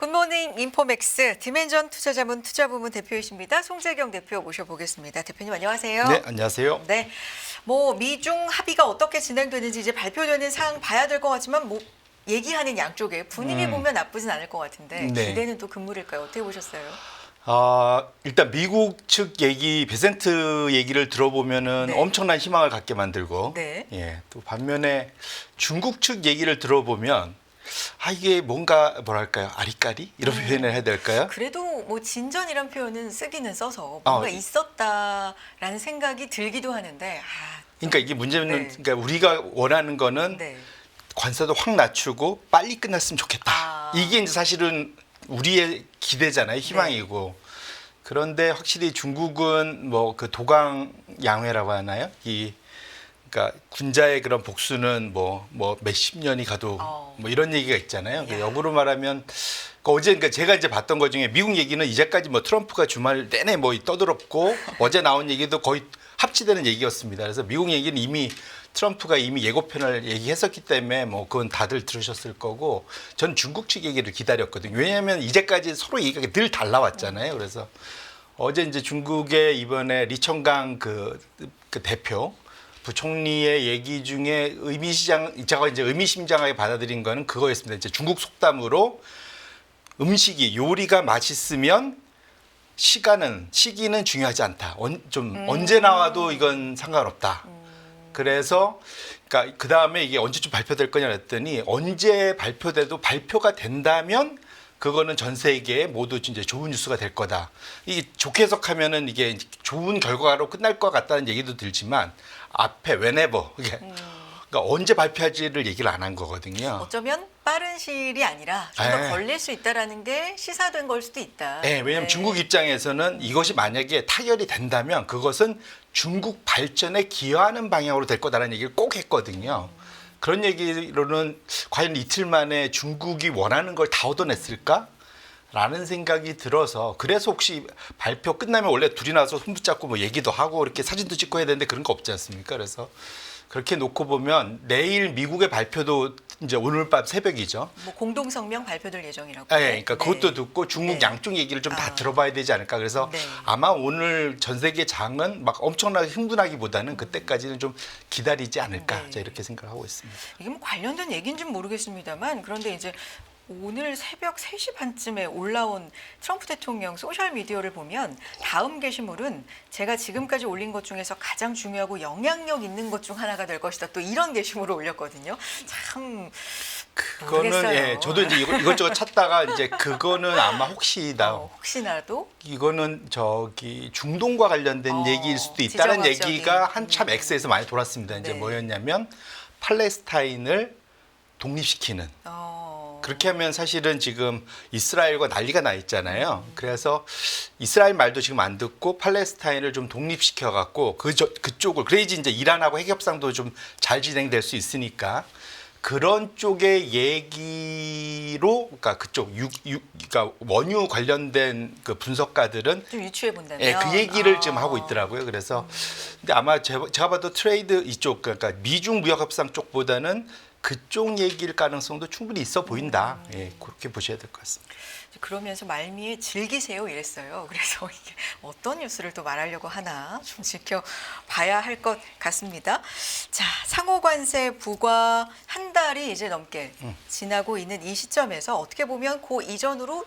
굿모닝 인포맥스 디멘전 투자자문 투자부문 대표이십니다. 송재경 대표 모셔보겠습니다. 대표님 안녕하세요. 네, 안녕하세요. 네, 미중 합의가 어떻게 진행되는지 이제 발표되는 사항 봐야 될 것 같지만 얘기하는 양쪽의 분위기 보면 나쁘진 않을 것 같은데 네. 기대는 또 금물일까요? 어떻게 보셨어요? 일단 미국 측 얘기, 베센트 얘기를 들어보면은 네. 엄청난 희망을 갖게 만들고, 네. 또 반면에 중국 측 얘기를 들어보면 이게 뭔가 뭐랄까요, 아리까리 이런 표현을 해야 될까요? 그래도 진전이란 표현은 쓰기는 써서 뭔가 있었다라는 생각이 들기도 하는데 그러니까 이게 문제는 네. 그러니까 우리가 원하는 거는 네. 관세도 확 낮추고 빨리 끝났으면 좋겠다. 이게 이제 사실은 우리의 기대잖아요, 희망이고. 그런데 확실히 중국은 그 도강 양회라고 하나요? 그러니까 군자의 그런 복수는 몇십 년이 가도 이런 얘기가 있잖아요. 역으로 말하면 그러니까 제가 이제 봤던 것 중에 미국 얘기는 이제까지 트럼프가 주말 내내 떠들었고 어제 나온 얘기도 거의 합치되는 얘기였습니다. 그래서 미국 얘기는 트럼프가 이미 예고편을 얘기했었기 때문에 그건 다들 들으셨을 거고 전 중국 측 얘기를 기다렸거든요. 왜냐하면 이제까지 서로 얘기가 늘 달라왔잖아요. 그래서 어제 이제 중국의 이번에 리청강 그 대표 부총리의 얘기 중에 제가 이제 의미심장하게 받아들인 거는 그거였습니다. 이제 중국 속담으로 요리가 맛있으면 시기는 중요하지 않다. 언제 나와도 이건 상관없다. 그래서 그러니까 그 다음에 이게 언제쯤 발표될 거냐 했더니 언제 발표돼도 발표가 된다면 그거는 전 세계에 모두 이제 좋은 뉴스가 될 거다. 이 좋게 해석하면은 이게 좋은 결과로 끝날 것 같다는 얘기도 들지만 앞에 whenever 그러니까 언제 발표할지를 얘기를 안 한 거거든요. 어쩌면 빠른 시일이 아니라 좀 더 걸릴 수 있다라는 게 시사된 걸 수도 있다. 네, 왜냐하면 중국 입장에서는 이것이 만약에 타결이 된다면 그것은 중국 발전에 기여하는 방향으로 될 거다라는 얘기를 꼭 했거든요. 그런 얘기로는 과연 이틀 만에 중국이 원하는 걸 다 얻어냈을까? 라는 생각이 들어서 그래서 혹시 발표 끝나면 원래 둘이 나와서 손 붙잡고 얘기도 하고 이렇게 사진도 찍고 해야 되는데 그런 거 없지 않습니까? 그래서 그렇게 놓고 보면 내일 미국의 발표도 이제 오늘 밤 새벽이죠. 공동 성명 발표될 예정이라고. 네, 그러니까 그것도 듣고 중국 양쪽 얘기를 좀 다 들어봐야 되지 않을까. 그래서 아마 오늘 전 세계 장은 막 엄청나게 흥분하기보다는 그때까지는 좀 기다리지 않을까. 이렇게 생각하고 있습니다. 이게 관련된 얘기인지는 모르겠습니다만 그런데 이제 오늘 새벽 3시 반쯤에 올라온 트럼프 대통령 소셜미디어를 보면 다음 게시물은 제가 지금까지 올린 것 중에서 가장 중요하고 영향력 있는 것 중 하나가 될 것이다. 또 이런 게시물을 올렸거든요. 참 그거는 모르겠어요. 저도 이제 이것저것 찾다가 이제 그거는 아마 혹시나도 이거는 중동과 관련된 얘기일 수도 있다는 얘기가 한참 X에서 많이 돌았습니다. 이제 뭐였냐면 팔레스타인을 독립시키는. 그렇게 하면 사실은 지금 이스라엘과 난리가 나 있잖아요. 그래서 이스라엘 말도 지금 안 듣고 팔레스타인을 좀 독립시켜갖고 그쪽을 그래야지 이제 이란하고 핵협상도 좀 잘 진행될 수 있으니까 그런 쪽의 얘기로 그러니까 그쪽 그러니까 원유 관련된 그 분석가들은 좀 유추해 본다면 그 얘기를 지금 하고 있더라고요. 그래서 근데 아마 제가 봐도 트레이드 이쪽 그러니까 미중 무역 협상 쪽보다는 그쪽 얘기일 가능성도 충분히 있어 보인다. 그렇게 보셔야 될 것 같습니다. 그러면서 말미에 즐기세요 이랬어요. 그래서 이게 어떤 뉴스를 또 말하려고 하나 좀 지켜봐야 할 것 같습니다. 자, 상호관세 부과 한 달이 이제 넘게 지나고 있는 이 시점에서 어떻게 보면 그 이전으로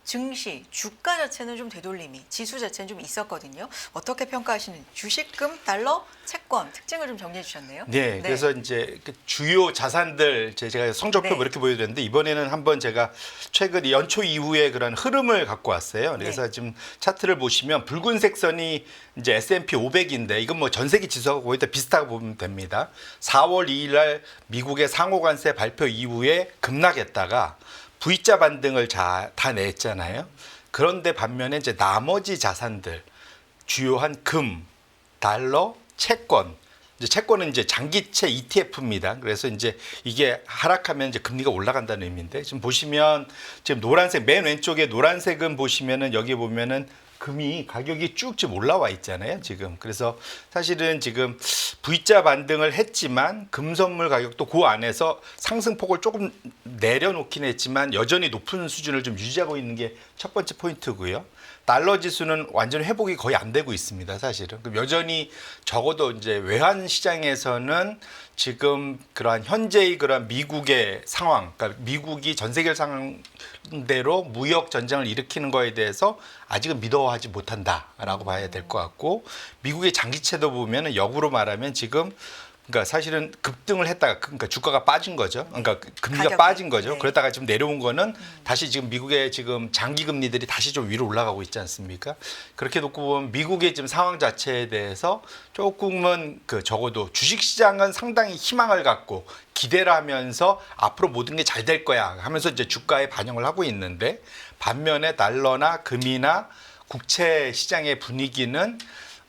증시, 주가 자체는 좀 되돌림이, 지수 자체는 좀 있었거든요. 어떻게 평가하시는 주식금, 달러, 채권 특징을 좀 정리해 주셨네요. 네, 그래서 이제 주요 자산들 제가 성적표 이렇게 보여드렸는데 이번에는 한번 제가 최근 연초 이후에 그런 흐름을 갖고 왔어요. 그래서 지금 차트를 보시면 붉은색 선이 이제 S&P 500인데 이건 전 세계 지수하고 거의 다 비슷하게 보면 됩니다. 4월 2일 날 미국의 상호관세 발표 이후에 급락했다가 V자 반등을 다 냈잖아요. 그런데 반면에 이제 나머지 자산들 주요한 금, 달러, 채권. 이제 채권은 이제 장기채 ETF입니다. 그래서 이제 이게 하락하면 이제 금리가 올라간다는 의미인데 지금 보시면 지금 노란색 맨 왼쪽에 노란색은 보시면은 여기 보면은 금이 가격이 쭉 지금 올라와 있잖아요, 지금. 그래서 사실은 지금 V자 반등을 했지만 금 선물 가격도 그 안에서 상승폭을 조금 내려놓긴 했지만 여전히 높은 수준을 좀 유지하고 있는 게 첫 번째 포인트고요. 달러 지수는 완전 회복이 거의 안 되고 있습니다, 사실은. 그럼 여전히 적어도 이제 외환 시장에서는 지금 그러한 현재의 그러한 미국의 상황, 그러니까 미국이 전 세계 상대로 무역 전쟁을 일으키는 거에 대해서 아직은 믿어하지 못한다라고 봐야 될 것 같고, 미국의 장기채도 보면은 역으로 말하면 지금 그러니까 사실은 급등을 했다가 그러니까 주가가 빠진 거죠. 그러니까 금리가 가격이. 빠진 거죠. 네. 그러다가 지금 내려온 거는 다시 지금 미국의 지금 장기 금리들이 다시 좀 위로 올라가고 있지 않습니까? 그렇게 놓고 보면 미국의 지금 상황 자체에 대해서 조금은 그 적어도 주식 시장은 상당히 희망을 갖고 기대를 하면서 앞으로 모든 게 잘 될 거야 하면서 이제 주가에 반영을 하고 있는데, 반면에 달러나 금이나 국채 시장의 분위기는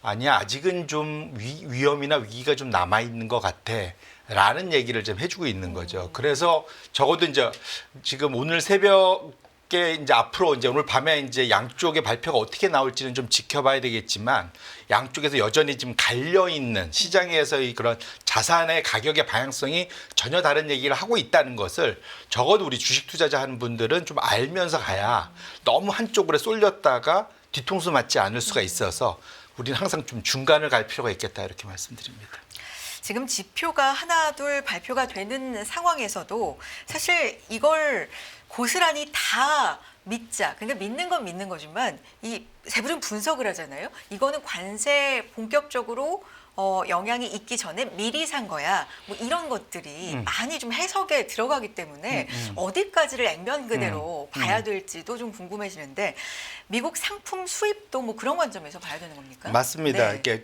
아니야, 아직은 좀 위험이나 위기가 좀 남아 있는 것 같아 라는 얘기를 좀 해주고 있는 거죠. 그래서 적어도 이제 지금 오늘 새벽에 이제 앞으로 이제 오늘 밤에 이제 양쪽의 발표가 어떻게 나올지는 좀 지켜봐야 되겠지만, 양쪽에서 여전히 지금 갈려 있는 시장에서의 그런 자산의 가격의 방향성이 전혀 다른 얘기를 하고 있다는 것을 적어도 우리 주식 투자자 하는 분들은 좀 알면서 가야 너무 한쪽으로 쏠렸다가 뒤통수 맞지 않을 수가 있어서 우리는 항상 좀 중간을 갈 필요가 있겠다, 이렇게 말씀드립니다. 지금 지표가 하나 둘 발표가 되는 상황에서도 사실 이걸 고스란히 다 믿자. 그러니까 믿는 건 믿는 거지만 이 세부는 분석을 하잖아요. 이거는 관세 본격적으로 영향이 있기 전에 미리 산 거야. 뭐 이런 것들이 많이 좀 해석에 들어가기 때문에 어디까지를 액면 그대로 봐야 될지도 좀 궁금해지는데, 미국 상품 수입도 뭐 그런 관점에서 봐야 되는 겁니까? 맞습니다. 네. 이게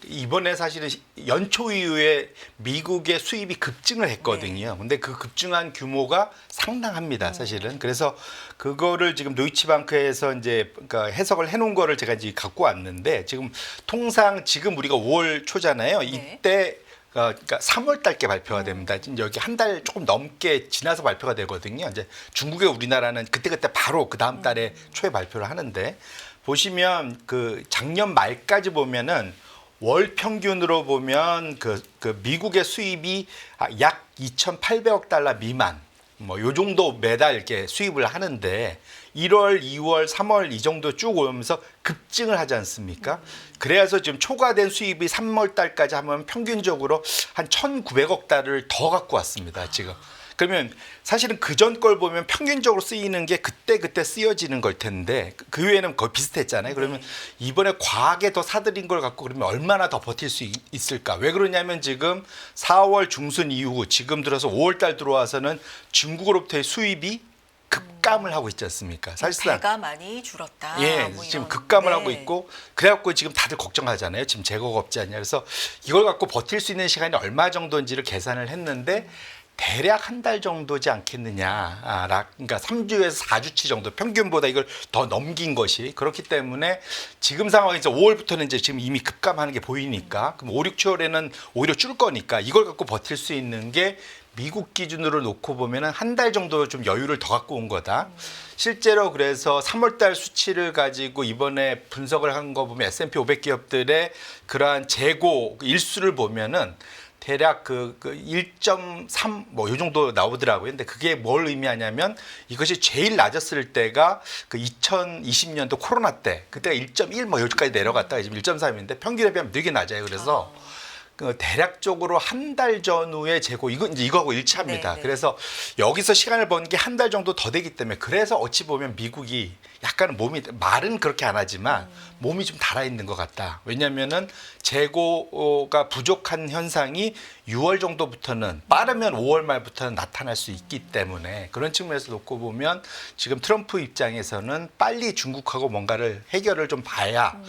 이번에 사실은 연초 이후에 미국의 수입이 급증을 했거든요. 근데 그 급증한 규모가 상당합니다, 사실은. 그래서 그거를 지금 도이치방크에서 이제 그러니까 해석을 해놓은 거를 제가 이제 갖고 왔는데, 지금 통상 지금 우리가 5월 초잖아요. 이때 그러니까 3월 달께 발표가 됩니다. 지금 여기 한 달 조금 넘게 지나서 발표가 되거든요. 이제 중국에 우리나라는 그때그때 바로 그 다음 달에 초에 발표를 하는데, 보시면 그 작년 말까지 보면은 월 평균으로 보면 그 미국의 수입이 약 2,800억 달러 미만, 뭐 요 정도 매달 이렇게 수입을 하는데 1월, 2월, 3월 이 정도 쭉 오면서 급증을 하지 않습니까? 그래서 지금 초과된 수입이 3월 달까지 하면 평균적으로 한 1,900억 달러를 더 갖고 왔습니다, 지금. 그러면 사실은 그전 걸 보면 평균적으로 쓰이는 게 그때 쓰여지는 걸 텐데 그 외에는 거의 비슷했잖아요. 그러면 이번에 과하게 더 사들인 걸 갖고 그러면 얼마나 더 버틸 수 있을까? 왜 그러냐면 지금 4월 중순 이후 지금 들어서 5월 달 들어와서는 중국으로부터의 수입이 급감을 하고 있지 않습니까? 사실상 배가 많이 줄었다. 예, 뭐 지금 이런. 급감을 네. 하고 있고, 그래갖고 지금 다들 걱정하잖아요. 지금 재고가 없지 않냐. 그래서 이걸 갖고 버틸 수 있는 시간이 얼마 정도인지를 계산을 했는데 대략 한 달 정도지 않겠느냐. 그러니까 3주에서 4주치 정도 평균보다 이걸 더 넘긴 것이 그렇기 때문에 지금 상황에서 5월부터는 이제 지금 이미 급감하는 게 보이니까 그럼 5, 6, 7월에는 오히려 줄 거니까 이걸 갖고 버틸 수 있는 게 미국 기준으로 놓고 보면은 한 달 정도 좀 여유를 더 갖고 온 거다. 실제로 그래서 3월달 수치를 가지고 이번에 분석을 한 거 보면 S&P 500 기업들의 그러한 재고 일수를 보면은 대략 그 1.3 뭐 요 정도 나오더라고요. 근데 그게 뭘 의미하냐면 이것이 제일 낮았을 때가 그 2020년도 코로나 때 그때가 1.1 뭐 여기까지 내려갔다가 지금 1.3인데 평균에 비하면 되게 낮아요. 그래서 그 대략적으로 한 달 전후의 재고 이거하고 일치합니다. 네. 그래서 여기서 시간을 버는 게 한 달 정도 더 되기 때문에 그래서 어찌 보면 미국이 약간 몸이 말은 그렇게 안 하지만 몸이 좀 달아 있는 것 같다. 왜냐하면은 재고가 부족한 현상이 6월 정도부터는 빠르면 5월 말부터는 나타날 수 있기 때문에 그런 측면에서 놓고 보면 지금 트럼프 입장에서는 빨리 중국하고 뭔가를 해결을 좀 봐야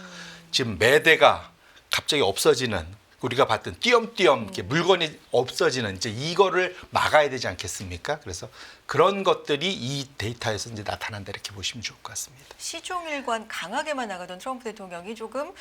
지금 매대가 갑자기 없어지는 우리가 봤던 띄엄띄엄 이렇게 물건이 없어지는 이제 이거를 막아야 되지 않겠습니까? 그래서 그런 것들이 이 데이터에서 이제 나타난다 이렇게 보시면 좋을 것 같습니다. 시종일관 강하게만 나가던 트럼프 대통령이 조금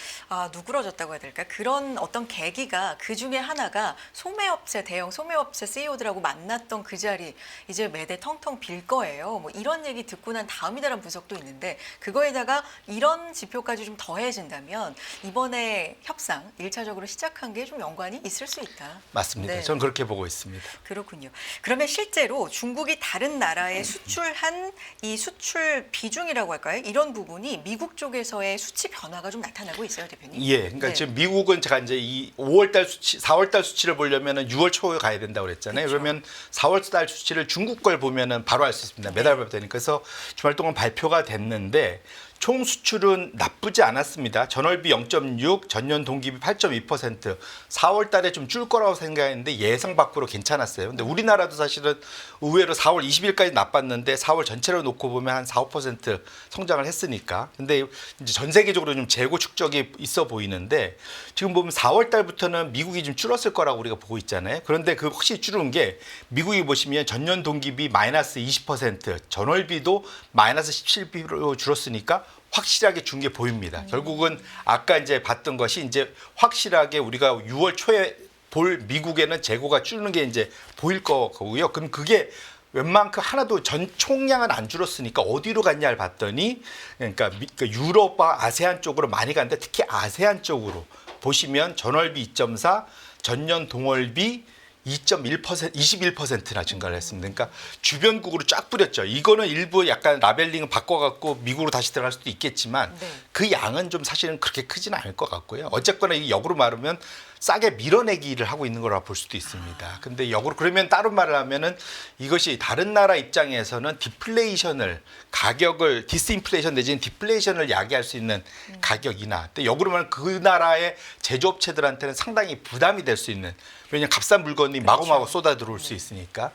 누그러졌다고 해야 될까? 그런 어떤 계기가 그 중에 하나가 소매업체 대형 소매업체 CEO들하고 만났던 그 자리 이제 매대 텅텅 빌 거예요. 뭐 이런 얘기 듣고 난 다음이다라는 분석도 있는데 그거에다가 이런 지표까지 좀 더해진다면 이번에 협상 1차적으로 시작한 게 좀 연관이 있을 수 있다. 맞습니다. 네. 저는 그렇게 보고 있습니다. 그렇군요. 그러면 실제로 중국이 다른 나라에 수출한 이 수출 비중이라고 할까요? 이런 부분이 미국 쪽에서의 수치 변화가 좀 나타나고 있어요, 대표님. 예, 그러니까 네. 지금 미국은 제가 이제 이 5월달 수치, 4월달 수치를 보려면은 6월 초에 가야 된다고 그랬잖아요. 그렇죠. 그러면 4월달 수치를 중국 걸 보면은 바로 알 수 있습니다. 매달 발표 되니까. 그래서 주말 동안 발표가 됐는데 총 수출은 나쁘지 않았습니다. 전월비 0.6, 전년 동기비 8.2%. 4월 달에 좀 줄 거라고 생각했는데 예상 밖으로 괜찮았어요. 근데 우리나라도 사실은 의외로 4월 20일까지 나빴는데 4월 전체로 놓고 보면 한 4, 5% 성장을 했으니까. 근데 이제 전 세계적으로 좀 재고 축적이 있어 보이는데 지금 보면 4월 달부터는 미국이 좀 줄었을 거라고 우리가 보고 있잖아요. 그런데 그 확실히 줄은 게 미국이 보시면 전년 동기비 마이너스 20%, 전월비도 마이너스 17%로 줄었으니까 확실하게 준 게 보입니다. 결국은 아까 이제 봤던 것이 이제 확실하게 우리가 6월 초에 볼 미국에는 재고가 줄는 게 이제 보일 거고요. 그럼 그게 웬만큼 하나도 전 총량은 안 줄었으니까 어디로 갔냐를 봤더니 그러니까 유럽과 아세안 쪽으로 많이 갔는데 특히 아세안 쪽으로 보시면 전월비 2.4, 전년 동월비 2.1%, 21%나 증가를 했습니다. 그러니까 주변국으로 쫙 뿌렸죠. 이거는 일부 약간 라벨링을 바꿔갖고 미국으로 다시 들어갈 수도 있겠지만 네. 그 양은 좀 사실은 그렇게 크지는 않을 것 같고요. 어쨌거나 이 역으로 말하면 싸게 밀어내기를 하고 있는 거라 볼 수도 있습니다. 근데 역으로 그러면 다른 말을 하면은 이것이 다른 나라 입장에서는 디플레이션을 가격을 디스인플레이션 내지는 디플레이션을 야기할 수 있는 가격이나 또 역으로 말하면 그 나라의 제조업체들한테는 상당히 부담이 될 수 있는 왜냐하면 값싼 물건이 마구마구 쏟아 들어올 수 있으니까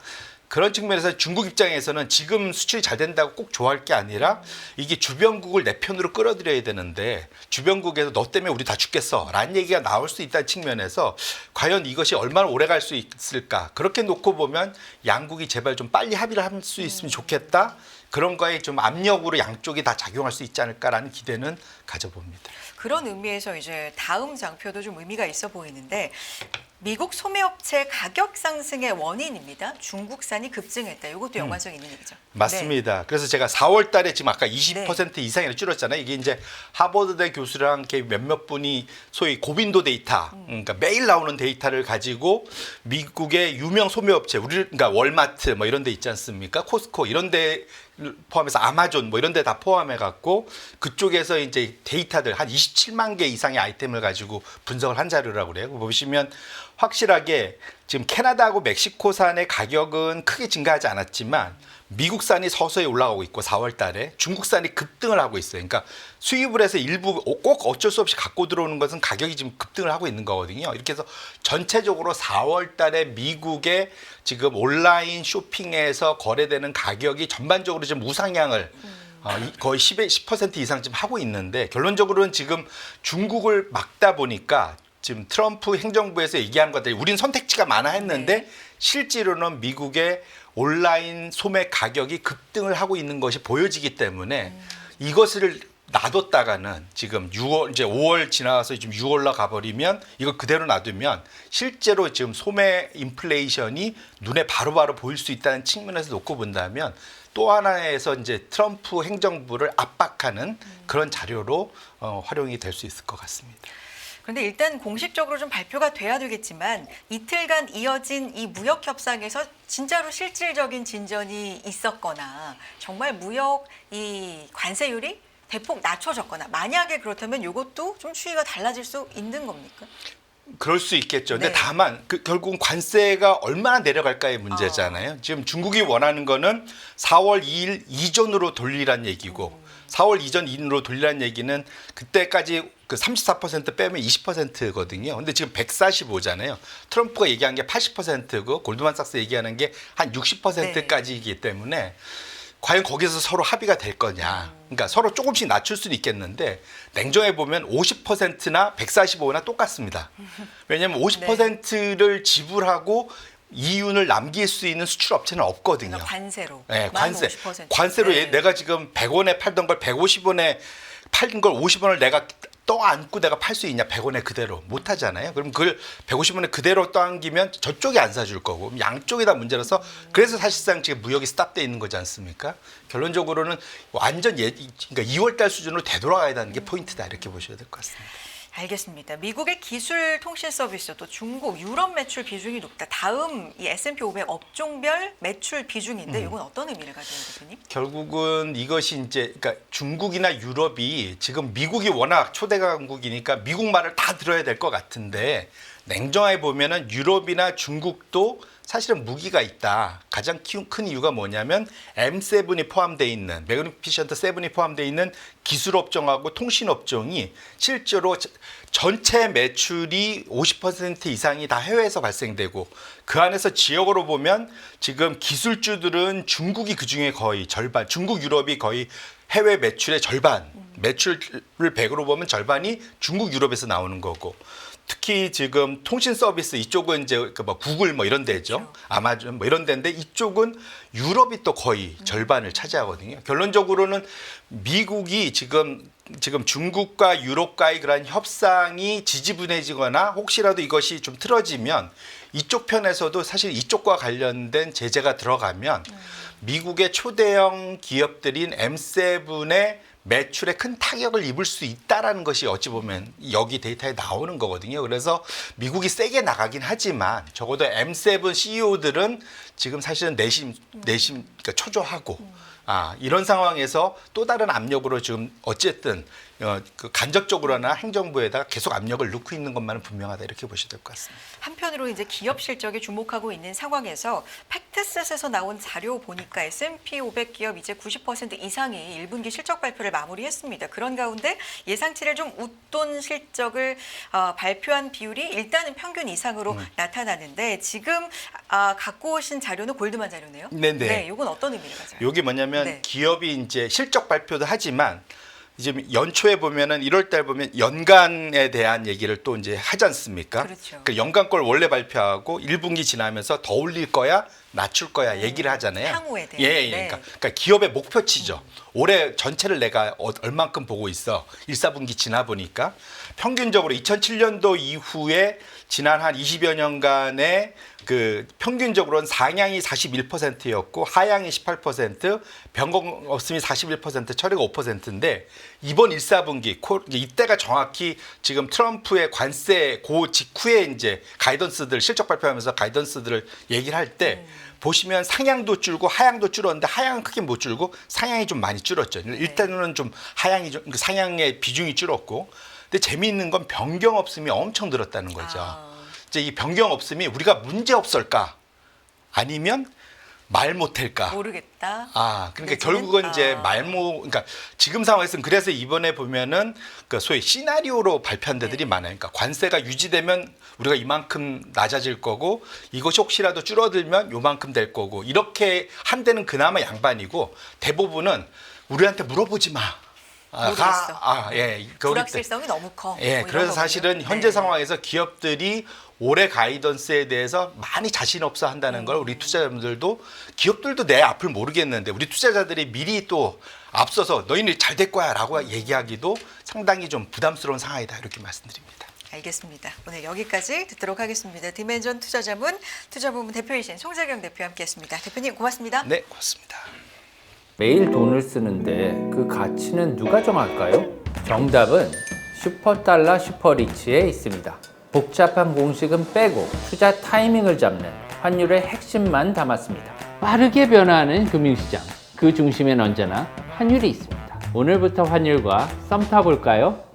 그런 측면에서 중국 입장에서는 지금 수출이 잘 된다고 꼭 좋아할 게 아니라 이게 주변국을 내 편으로 끌어들여야 되는데 주변국에서 너 때문에 우리 다 죽겠어 라는 얘기가 나올 수 있다는 측면에서 과연 이것이 얼마나 오래 갈 수 있을까 그렇게 놓고 보면 양국이 제발 좀 빨리 합의를 할 수 있으면 좋겠다 그런 거에 좀 압력으로 양쪽이 다 작용할 수 있지 않을까라는 기대는 가져봅니다. 그런 의미에서 이제 다음 장표도 좀 의미가 있어 보이는데 미국 소매업체 가격 상승의 원인입니다. 중국산이 급증했다. 이것도 연관성 있는 얘기죠. 맞습니다. 그래서 제가 4월 달에 지금 아까 20% 이상이나 줄었잖아요. 이게 이제 하버드대 교수랑 이렇게 몇몇 분이 소위 고빈도 데이터, 그러니까 매일 나오는 데이터를 가지고 미국의 유명 소매업체, 그러니까 월마트 뭐 이런 데 있지 않습니까? 코스코 이런 데 포함해서 아마존 뭐 이런 데 다 포함해 갖고 그쪽에서 이제 데이터들 한 27만 개 이상의 아이템을 가지고 분석을 한 자료라고 그래요. 보시면 확실하게 지금 캐나다하고 멕시코산의 가격은 크게 증가하지 않았지만 미국산이 서서히 올라가고 있고 4월 달에 중국산이 급등을 하고 있어요. 그러니까 수입을 해서 일부 꼭 어쩔 수 없이 갖고 들어오는 것은 가격이 지금 급등을 하고 있는 거거든요. 이렇게 해서 전체적으로 4월 달에 미국의 지금 온라인 쇼핑에서 거래되는 가격이 전반적으로 좀 우상향을 거의 10% 이상 지금 하고 있는데 결론적으로는 지금 중국을 막다 보니까 지금 트럼프 행정부에서 얘기하는 것들이 우린 선택지가 많아 했는데 실제로는 미국의 온라인 소매 가격이 급등을 하고 있는 것이 보여지기 때문에 이것을 놔뒀다가는 지금 6월 이제 5월 지나서 지금 6월로 가버리면 이거 그대로 놔두면 실제로 지금 소매 인플레이션이 눈에 바로바로 보일 수 있다는 측면에서 놓고 본다면 또 하나에서 이제 트럼프 행정부를 압박하는 그런 자료로 활용이 될 수 있을 것 같습니다. 그런데 일단 공식적으로 좀 발표가 돼야 되겠지만 이틀간 이어진 이 무역 협상에서 진짜로 실질적인 진전이 있었거나 정말 무역 이 관세율이 대폭 낮춰졌거나 만약에 그렇다면 이것도 좀 추이가 달라질 수 있는 겁니까? 그럴 수 있겠죠. 근데 네. 다만 결국은 관세가 얼마나 내려갈까의 문제잖아요. 지금 중국이 원하는 거는 4월 2일 이전으로 돌리란 얘기고 4월 이전 이후로 돌리란 얘기는 그때까지 그 34% 빼면 20%거든요. 근데 지금 145잖아요. 트럼프가 얘기한 게 80%고 골드만삭스 얘기하는 게 한 60%까지이기 때문에 과연 거기서 서로 합의가 될 거냐. 그러니까 서로 조금씩 낮출 수는 있겠는데 냉정해 보면 50%나 145나 똑같습니다. 왜냐하면 50%를 지불하고 이윤을 남길 수 있는 수출 업체는 없거든요. 그러니까 관세로. 네, 만 50%. 관세로 네. 내가 지금 100원에 팔던 걸 150원에 팔린 걸 50원을 내가 떠안고 내가 팔 수 있냐? 100원에 그대로 못 하잖아요. 그럼 그걸 150원에 그대로 떠안기면 저쪽이 안 사줄 거고 양쪽이 다 문제라서 그래서 사실상 지금 무역이 스탑돼 있는 거지 않습니까? 결론적으로는 완전 그러니까 2월 달 수준으로 되돌아가야 되는 게 포인트다 이렇게 보셔야 될 것 같습니다. 알겠습니다. 미국의 기술 통신 서비스 또 중국, 유럽 매출 비중이 높다. 다음 이 S&P 500 업종별 매출 비중인데 이건 어떤 의미를 가져요, 대표님? 결국은 이것이 이제 그러니까 중국이나 유럽이 지금 미국이 워낙 초대 강국이니까 미국 말을 다 들어야 될 것 같은데 냉정하게 보면은 유럽이나 중국도 사실은 무기가 있다. 가장 큰 이유가 뭐냐면 M7이 포함되어 있는 매그니피션트 7이 포함되어 있는 기술 업종하고 통신 업종이 실제로 전체 매출이 50% 이상이 다 해외에서 발생되고 그 안에서 지역으로 보면 지금 기술주들은 중국이 그중에 거의 절반, 중국 유럽이 거의 해외 매출의 절반, 매출을 100으로 보면 절반이 중국 유럽에서 나오는 거고 특히 지금 통신 서비스 이쪽은 이제 뭐 구글 뭐 이런 데죠. 그렇죠. 아마존 뭐 이런 데인데 이쪽은 유럽이 또 거의 절반을 차지하거든요. 결론적으로는 미국이 지금 중국과 유럽과의 그런 협상이 지지분해지거나 혹시라도 이것이 좀 틀어지면 이쪽 편에서도 사실 이쪽과 관련된 제재가 들어가면 미국의 초대형 기업들인 M7의 매출에 큰 타격을 입을 수 있다라는 것이 어찌 보면 여기 데이터에 나오는 거거든요. 그래서 미국이 세게 나가긴 하지만 적어도 M7 CEO들은 지금 사실은 내심 그러니까 초조하고 이런 상황에서 또 다른 압력으로 지금 어쨌든 그 간접적으로나 행정부에다가 계속 압력을 넣고 있는 것만은 분명하다 이렇게 보셔야 될 것 같습니다. 한편으로 이제 기업 실적에 주목하고 있는 상황에서 팩트셋에서 나온 자료 보니까 S&P 500 기업 이제 90% 이상이 1분기 실적 발표를 마무리했습니다. 그런 가운데 예상치를 좀 웃돈 실적을 발표한 비율이 일단은 평균 이상으로 나타나는데 지금 갖고 오신 자료는 골드만 자료네요. 네네. 네, 이건 어떤 의미를 가져요? 이게 뭐냐면 네. 기업이 이제 실적 발표도 하지만 이제 연초에 보면은 1월 달 보면 연간에 대한 얘기를 또 이제 하지 않습니까? 그렇죠. 그 연간 걸 원래 발표하고 1분기 지나면서 더 올릴 거야, 낮출 거야 얘기를 하잖아요. 향후에 대한. 예. 네. 그러니까 기업의 목표치죠. 올해 전체를 내가 얼만큼 보고 있어. 1, 4분기 지나 보니까 평균적으로 2007년도 이후에 지난 한 20여 년간의 그 평균적으로는 상향이 41%였고 하향이 18%, 변동 없음이 41%, 처리가 5%인데 이번 1, 4분기 이때가 정확히 지금 트럼프의 관세 고 직후에 이제 가이던스들 실적 발표하면서 가이던스들을 얘기를 할 때 보시면 상향도 줄고 하향도 줄었는데 하향은 크게 못 줄고 상향이 좀 많이 줄었죠. 일단은 좀 하향이 좀 상향의 비중이 줄었고 근데 재미있는 건 변경 없음이 엄청 늘었다는 거죠. 이제 이 변경 없음이 우리가 문제 없을까 아니면 말 못할까 모르겠다. 그러니까 결국은 이제 그러니까 지금 상황에서는 그래서 이번에 보면은 그 소위 시나리오로 발표한 데들이 많아요. 그러니까 관세가 유지되면 우리가 이만큼 낮아질 거고 이것이 혹시라도 줄어들면 요만큼 될 거고 이렇게 한 데는 그나마 양반이고 대부분은 우리한테 물어보지 마. 모르겠어. 불확실성이 너무 커. 뭐 그래서 사실은 현재 상황에서 기업들이 올해 가이던스에 대해서 많이 자신 없어 한다는 걸 우리 투자자분들도 기업들도 내 앞을 모르겠는데 우리 투자자들이 미리 또 앞서서 너희는 잘 될 거야 라고 얘기하기도 상당히 좀 부담스러운 상황이다 이렇게 말씀드립니다. 알겠습니다. 오늘 여기까지 듣도록 하겠습니다. 디멘전 투자자문 투자부문 대표이신 송재경 대표와 함께했습니다. 대표님 고맙습니다. 네, 고맙습니다. 매일 돈을 쓰는데 그 가치는 누가 정할까요? 정답은 슈퍼달러 슈퍼리치에 있습니다. 복잡한 공식은 빼고 투자 타이밍을 잡는 환율의 핵심만 담았습니다. 빠르게 변화하는 금융시장, 그 중심엔 언제나 환율이 있습니다. 오늘부터 환율과 썸 타볼까요?